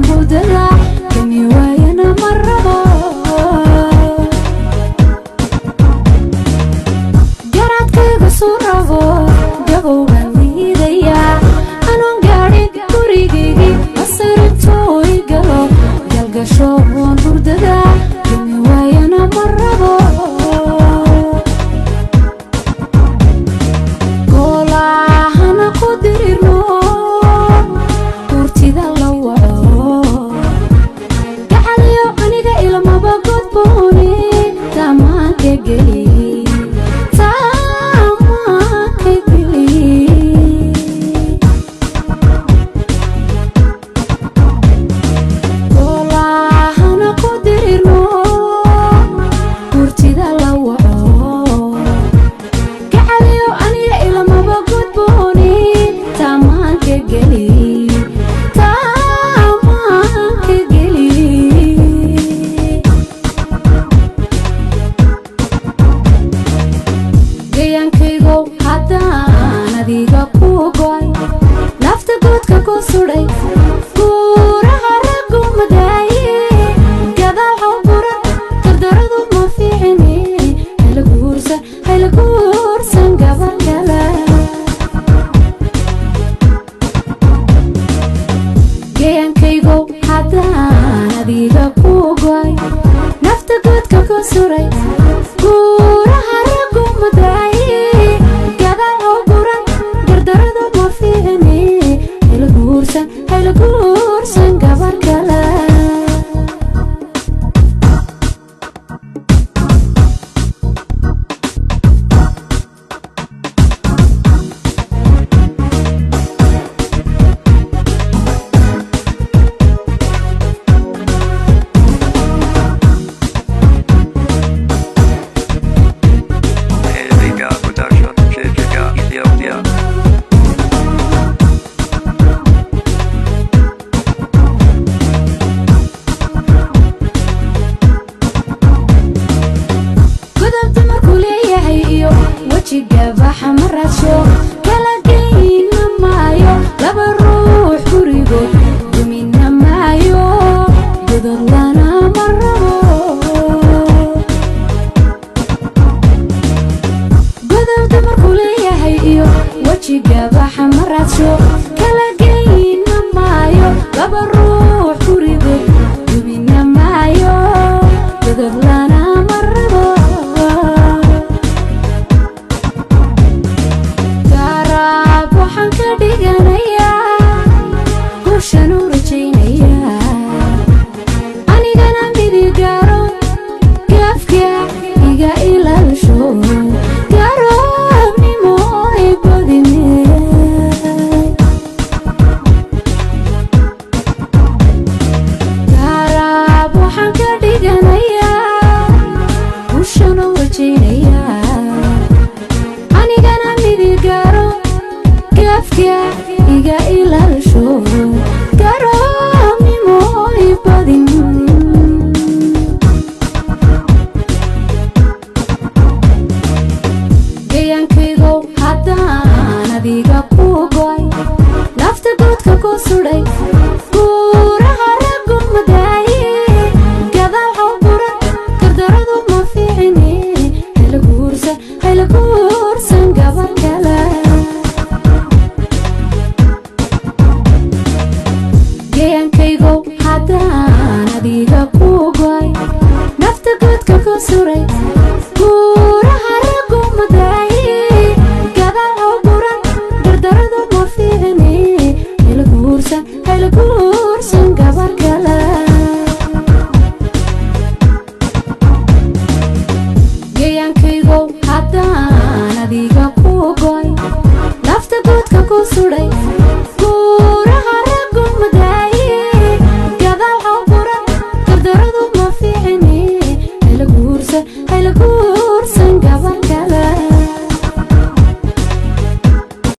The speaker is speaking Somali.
hurdada kami waayana marrabo garadkayga soo rabo gabowgan liidaya anoon gaadhin gurigaygii asarintooy galo galgasho hurdada kami waayana marrabo golahana ku dirirno kurtida la waco gacaliyo aniga ilmaba godboone tamaanka geli nafta godka ku suday guuraha raggu madaaye gadaal buran dardaradu ma fiicine hayla guursan gabar kale geyankaygow haddaan adiga ku goy nafta godka ku suday guuraha raggu madaaye gadaal buran dardaradu ma fiicine hayla guursan gabar kale wajigabaxa marasho kala geyna maayo laba ruux gurigood dumina maayo godod lana marrabo godobta markuu leeyahay iyo wajigabaxa marasho kala geyna maayo laba ruux gurigood dumina maayo godod lana marrabo anigana midigaro gaafka iga ilaalisho garoobnimo ay badine garaab waxaan ka dhiganayaa guushanu rajaynayaa anigana midigaro gaafka iga ilaalisho garoobnimo ay badin geyankaygow haddaan adiga ku goy nafta godka ku suday guuraha raggu madaaye gadaal buran dardaradu ma fiicine hayla guursan gabar kale geyankaygow haddaan adiga ku goy nafta godka ku suray